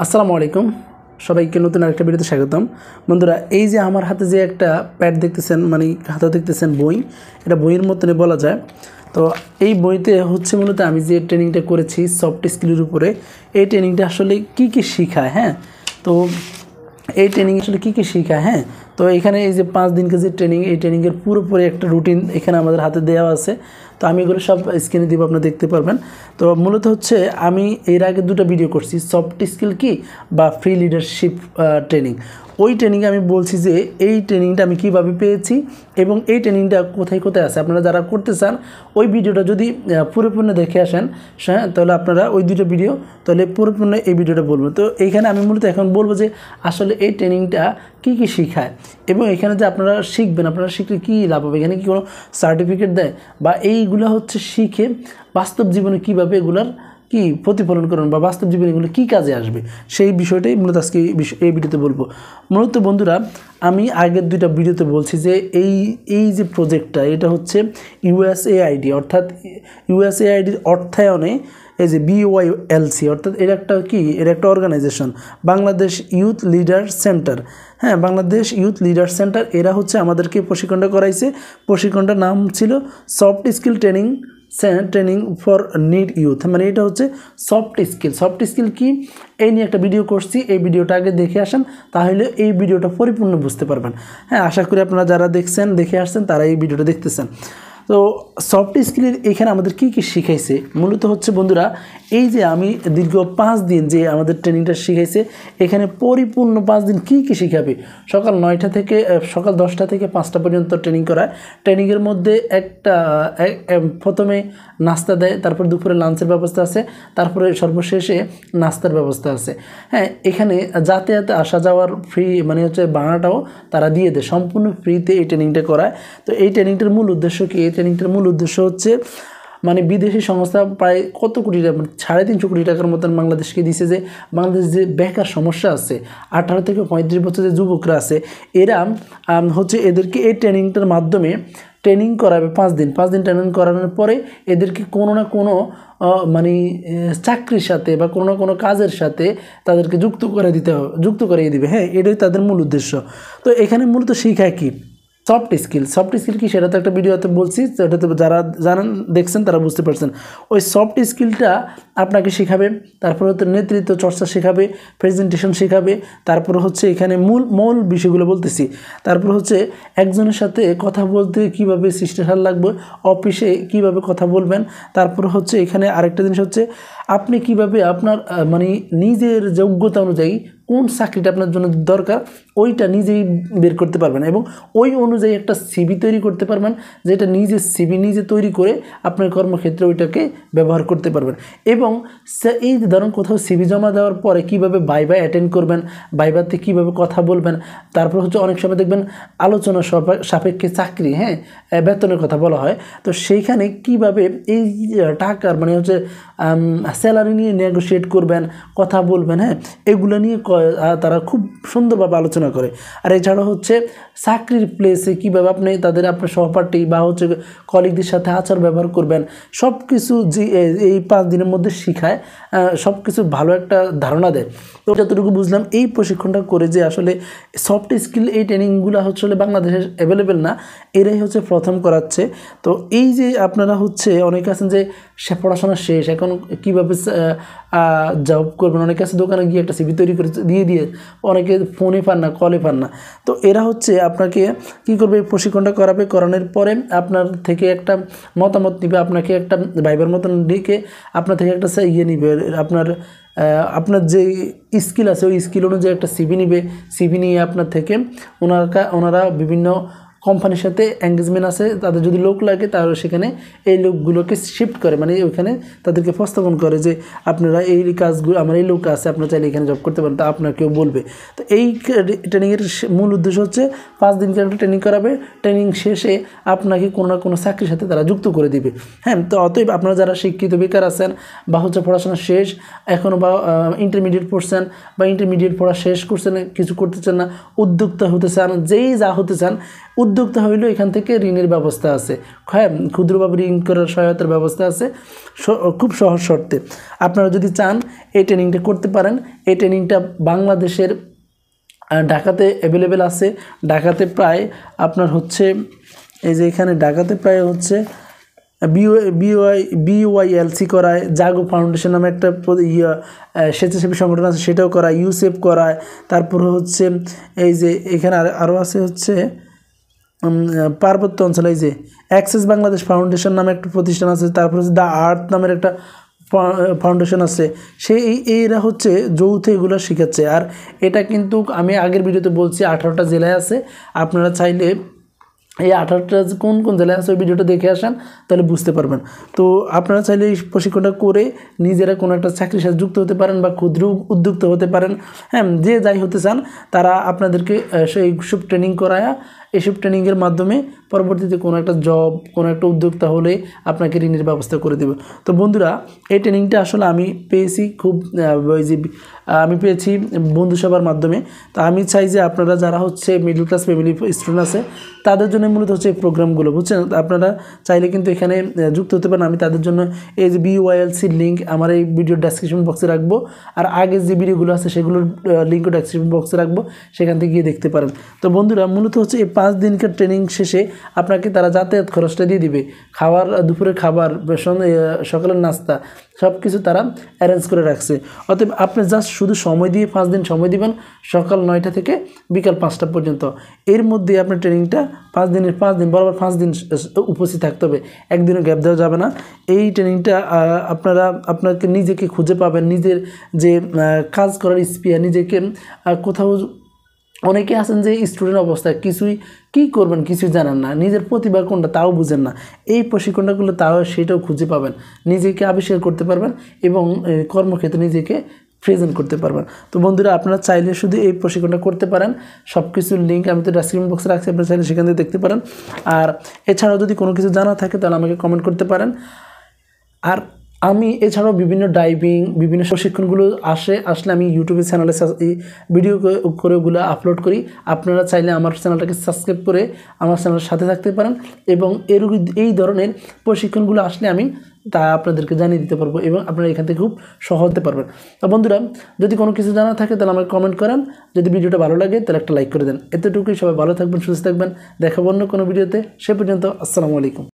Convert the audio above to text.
আসসালামু আলাইকুম সবাইকে নতুন আরেকটা ভিডিওতে স্বাগতম। বন্ধুরা, এই যে আমার হাতে যে একটা প্যাড দেখতেছেন, মানে হাতে দেখতেছেন বই, এটা বইয়ের মতনই বলা যায়। তো এই বইতে হচ্ছে মূলত আমি যে ট্রেনিংটা করেছি সফট স্কিলের উপরে, এই ট্রেনিংটা আসলে কি কি শেখায়। হ্যাঁ, তো এই ট্রেনিং আসলে কী কী শেখায়। হ্যাঁ, তো এখানে এই যে 5 দিনকে যে ট্রেনিং, এই ট্রেনিংয়ের পুরোপুরি একটা রুটিন এখানে আমাদের হাতে দেওয়া আছে। তো আমি এগুলো সব স্ক্রিনে দিব, আপনারা দেখতে পারবেন। তো মূলত হচ্ছে আমি এর আগে 2টা ভিডিও করছি, সফট স্কিল কি বা ফ্রি লিডারশিপ ট্রেনিং। ওই ট্রেনিংয়ে আমি বলছি যে এই ট্রেনিংটা আমি কীভাবে পেয়েছি এবং এই ট্রেনিংটা কোথায় কোথায় আছে। আপনারা যারা করতে চান ওই ভিডিওটা যদি পুরোপূর্ণ দেখে আসেন, হ্যাঁ, তাহলে আপনারা ওই 2টা ভিডিও তাহলে পুরোপূর্ণ এই ভিডিওটা বলবো। তো এইখানে আমি মূলত এখন বলবো যে আসলে এই ট্রেনিংটা কী কী শেখায় এবং এখানে যে আপনারা শিখবেন, আপনারা শিখলে কী লাভ হবে, এখানে কি কোনো সার্টিফিকেট দেয় বা এইগুলো হচ্ছে শিখে বাস্তব জীবনে কীভাবে এগুলার কি প্রতিফলন করুন বা বাস্তব জীবনে এগুলো কী কাজে আসবে, সেই বিষয়টাই মূলত আজকে এই ভিডিওতে বলবো। মূলত বন্ধুরা, আমি আগের 2টা ভিডিওতে বলছি যে এই যে প্রজেক্টটা, এটা হচ্ছে USAID, অর্থাৎ USAIDর অর্থায়নে এই যে BYLC, অর্থাৎ এর একটা organisation, Bangladesh youth leader centre. হ্যাঁ, বাংলাদেশ ইউথ লিডার সেন্টার, এরা হচ্ছে আমাদেরকে প্রশিক্ষণটা করাইছে। প্রশিক্ষণটার নাম ছিল soft skill training for need youth, মানে এটা হচ্ছে সফট স্কিল কি, এই নিয়ে একটা ভিডিও করছি। এই ভিডিওটা আগে দেখে আসেন, তাহলে এই ভিডিওটা পরিপূর্ণ বুঝতে পারবেন। হ্যাঁ, আশা করি আপনারা যারা দেখে আসছেন তারা এই ভিডিওটা দেখতেছেন। তো সফট স্কিলের এখানে আমাদের কী কী শিখাইছে মূলত হচ্ছে বন্ধুরা, এই যে আমি দীর্ঘ 5 দিন যে আমাদের ট্রেনিংটা শিখাইছে, এখানে পরিপূর্ণ 5 দিন কী কী শিখাবে। সকাল 10টা থেকে 5টা পর্যন্ত ট্রেনিং করায়। ট্রেনিংয়ের মধ্যে প্রথমে নাস্তা দেয়, তারপর দুপুরে লাঞ্চের ব্যবস্থা আছে, তারপরে সর্বশেষে নাস্তার ব্যবস্থা আছে। হ্যাঁ, এখানে যাতায়াতে আসা যাওয়ার ফ্রি, মানে হচ্ছে ভাড়াটাও তারা দিয়ে দেয়, সম্পূর্ণ ফ্রিতে এই ট্রেনিংটা করায়। তো এই ট্রেনিংটার মূল উদ্দেশ্য কি? এই ট্রেনিংটার মূল উদ্দেশ্য হচ্ছে, মানে বিদেশি সংস্থা প্রায় কত কোটি টাকা, 350 কোটি টাকার মতন বাংলাদেশকে দিছে, যে বাংলাদেশ যে বেকার সমস্যা আছে, 18 থেকে 35 বছর যে যুবকরা আছে, এরা হচ্ছে এদেরকে এই ট্রেনিংটার মাধ্যমে ট্রেনিং করাবে 5 দিন ট্রেনিং করানোর পরে এদেরকে কোনো না কোনো মানে চাকরির সাথে বা কোনো না কোনো কাজের সাথে তাদেরকে যুক্ত করে দিবে। হ্যাঁ, এটাই তাদের মূল উদ্দেশ্য। তো এখানে মূলত শিখায় কি সফট স্কিল কি, সেটা তো একটা ভিডিওতে বলছি, সেটা তো যারা জানেন দেখছেন তারা বুঝতে পারছেন। ওই সফট স্কিলটা আপনাকে শেখাবে, তারপরে হচ্ছে নেতৃত্ব চর্চা শেখাবে, প্রেজেন্টেশন শেখাবে, তারপর হচ্ছে এখানে মূল বিষয়গুলো বলতেছি। তারপর হচ্ছে একজনের সাথে কথা বলতে কীভাবে শিষ্টাচার লাগবে, অফিসে কীভাবে কথা বলবেন। তারপর হচ্ছে এখানে আরেকটা জিনিস হচ্ছে আপনি কীভাবে আপনার মানে নিজের যোগ্যতা অনুযায়ী কোন চাকরিটা আপনার জন্য দরকার ওইটা নিজেই বের করতে পারবেন এবং ওই অনুযায়ী একটা সিভি তৈরি করতে পারবেন, যেটা নিজে তৈরি করে আপনার কর্মক্ষেত্রে ওইটাকে ব্যবহার করতে পারবেন। এবং এই ধরুন কোথাও সিভি জমা দেওয়ার পরে কীভাবে ভাইভা অ্যাটেন্ড করবেন, ভাইভাতে কীভাবে কথা বলবেন। তারপর হচ্ছে অনেক সময় দেখবেন আলোচনা সাপেক্ষে চাকরি, হ্যাঁ, বেতনের কথা বলা হয়। তো সেইখানে কীভাবে এই টাকার মানে হচ্ছে স্যালারি নিয়ে নেগোশিয়েট করবেন, কথা বলবেন, হ্যাঁ, এগুলো নিয়ে তারা খুব সুন্দরভাবে আলোচনা করে। আর এছাড়া হচ্ছে চাকরির প্লেসে কীভাবে আপনার সহপাঠী বা হচ্ছে কলিগদের সাথে আচার ব্যবহার করবেন, সব কিছু যে এই 5 দিনের মধ্যে শিখায়, সব কিছু ভালো একটা ধারণা দেয়। তো যতটুকু বুঝলাম এই প্রশিক্ষণটা করে যে আসলে সফট স্কিল এই ট্রেনিংগুলো হচ্ছে বাংলাদেশে অ্যাভেলেবেল না, এরাই হচ্ছে প্রথম করাচ্ছে। তো এই যে আপনারা হচ্ছে অনেকে আছেন যে সে পড়াশোনা শেষ, এখন কীভাবে জব করবেন, অনেকে আছে দোকানে গিয়ে একটা সিভি তৈরি করে দিয়ে অনেকে ফোনে পান না, কলে পান না। তো এরা হচ্ছে আপনাকে কী করবে, প্রশিক্ষণটা করানোর পরে আপনার থেকে একটা মতামত নিবে, আপনাকে একটা ভাইবার মতন ডেকে আপনার থেকে একটা নিবে, আপনার যে স্কিল আছে ওই স্কিল অনুযায়ী একটা সিভি নিয়ে আপনার থেকে ওনারা বিভিন্ন কোম্পানির সাথে এঙ্গেজমেন্ট আছে, তাদের যদি লোক লাগে তাহলে সেখানে এই লোকগুলোকে শিফট করে, মানে ওইখানে তাদেরকে উপস্থাপন করে যে আপনারা এই কাজগুলো, আমার এই লোক আছে, আপনারা চাইলে এখানে জব করতে পারেন, তা আপনাকেও বলবে। তো এই ট্রেনিংয়ের মূল উদ্দেশ্য হচ্ছে 5 দিনকে একটা ট্রেনিং করাবে, ট্রেনিং শেষে আপনাকে কোনো না কোনো চাকরির সাথে তারা যুক্ত করে দিবে। হ্যাঁ, তো অতএব আপনারা যারা শিক্ষিত বেকার আছেন বা হচ্ছে পড়াশোনা শেষ এখনও বা ইন্টারমিডিয়েট পড়ছেন বা ইন্টারমিডিয়েট পড়া শেষ করছেন, কিছু করতে চান না, উদ্যোক্তা হতে চান, যেই যা হতে চান, উদ্যোক্তা হইলেও এখান থেকে ঋণের ব্যবস্থা আছে, হ্যাঁ, ক্ষুদ্রভাবে ঋণ করার সহায়তার ব্যবস্থা আছে খুব সহজ শর্তে। আপনারা যদি চান এই ট্রেনিংটা করতে পারেন। এই ট্রেনিংটা বাংলাদেশের ঢাকাতে অ্যাভেলেবেল আছে। ঢাকাতে প্রায় আপনার হচ্ছে এই যে এখানে ঢাকাতে প্রায় হচ্ছে বিওয়াইএলসি করায়, জাগো ফাউন্ডেশন নামে একটা স্বেচ্ছাসেবী সংগঠন আছে, সেটাও করায়, ইউসেফ করায়। তারপরে হচ্ছে এই যে এখানে আরও আছে হচ্ছে পার্বত্য অঞ্চলে এই যে অ্যাক্সেস বাংলাদেশ ফাউন্ডেশন নামে একটা প্রতিষ্ঠান আছে। তারপর হচ্ছে দ্য আর্থ নামের একটা ফাউন্ডেশন আছে। এরা হচ্ছে যৌথ এগুলো শেখাচ্ছে। আর এটা কিন্তু আমি আগের ভিডিওতে বলছি 18টা জেলায় আছে। আপনারা চাইলে এই 18টা কোন কোন জেলায় আছে ওই ভিডিওটা দেখে আসেন, তাহলে বুঝতে পারবেন। তো আপনারা চাইলে এই প্রশিক্ষণটা করে নিজেরা কোনো একটা চাকরির সাথে যুক্ত হতে পারেন বা ক্ষুদ্র উদ্যোক্তা হতে পারেন। হ্যাঁ, যে যাই হতে চান তারা আপনাদেরকে এইসব ট্রেনিং করায়, এইসব ট্রেনিংয়ের মাধ্যমে পরবর্তীতে কোনো একটা জব, কোনো একটা উদ্যোক্তা হলে আপনাকে ঋণের ব্যবস্থা করে দেবে। তো বন্ধুরা, এই ট্রেনিংটা আসলে আমি পেয়েছি আমি পেয়েছি বন্ধুসভার মাধ্যমে। তো আমি চাই যে আপনারা যারা হচ্ছে মিডল ক্লাস ফ্যামিলি স্টুডেন্ট আছে তাদের জন্য মূলত হচ্ছে এই প্রোগ্রামগুলো, বুঝছেন। আপনারা চাইলে কিন্তু এখানে যুক্ত হতে পারেন। আমি তাদের জন্য এই যে বিওয়াইএলসির লিঙ্ক আমার এই ভিডিওর ডেসক্রিপশন বক্সে রাখবো, আর আগে যে ভিডিওগুলো আছে সেগুলোর লিঙ্কও ডেসক্রিপশন বক্সে রাখবো, সেখান থেকে গিয়ে দেখতে পারেন। তো বন্ধুরা, মূলত হচ্ছে এই 5 দিনকার ট্রেনিং শেষে আপনাকে তারা যাতায়াত খরচটা দিয়ে দিবে, খাবার, দুপুরের খাবার, সকালের নাস্তা সব কিছু তারা অ্যারেঞ্জ করে রাখছে। অতএব আপনি জাস্ট শুধু সময় দিয়ে 5 দিন সময় দিবেন, সকাল 9টা থেকে বিকাল 5টা পর্যন্ত। এর মধ্যে আপনার ট্রেনিংটা 5 দিন বরাবর 5 দিন উপস্থিত থাকতে হবে, একদিনও গ্যাপ দেওয়া যাবে না। এই ট্রেনিংটা আপনাকে নিজেকে খুঁজে পাবেন, নিজের যে কাজ করার স্পিয়ার, নিজেকে কোথাও অনেকে আছেন যে স্টুডেন্ট অবস্থায় কী করবেন কিছুই জানেন না, নিজের প্রতিভা কোনটা তাও বুঝেন না। এই প্রশিক্ষণটাগুলো সেটাও খুঁজে পাবেন, নিজেকে আবিষ্কার করতে পারবেন এবং কর্মক্ষেত্রে নিজেকে প্রেজেন্ট করতে পারবেন। তো বন্ধুরা, আপনারা চাইলে শুধু এই প্রশিক্ষণটা করতে পারেন। সব কিছুর লিঙ্ক আমি তো ডেসক্রিপশন বক্সে রাখছি, আপনারা চাইলে সেখান থেকে দেখতে পারেন। আর এছাড়াও যদি কোনো কিছু জানা থাকে তাহলে আমাকে কমেন্ট করতে পারেন। আর আমি এছাড়াও বিভিন্ন ডাইভিং, বিভিন্ন প্রশিক্ষণগুলো আসলে আমি ইউটিউবের চ্যানেলে ভিডিও করে ওগুলো আপলোড করি। আপনারা চাইলে আমার চ্যানেলটাকে সাবস্ক্রাইব করে আমার চ্যানেলের সাথে থাকতে পারেন এবং এই ধরনের প্রশিক্ষণগুলো আসলে আমি তা আপনাদেরকে জানিয়ে দিতে পারবো এবং আপনারা এখান থেকে খুব সহজ হতে পারবেন। তো বন্ধুরা, যদি কোনো কিছু জানা থাকে তাহলে আমাকে কমেন্ট করেন। যদি ভিডিওটা ভালো লাগে তাহলে একটা লাইক করে দেন। এতটুকুই। সবাই ভালো থাকবেন, সুস্থ থাকবেন। দেখাবো অন্য কোনো ভিডিওতে। সে পর্যন্ত আসসালামু আলাইকুম।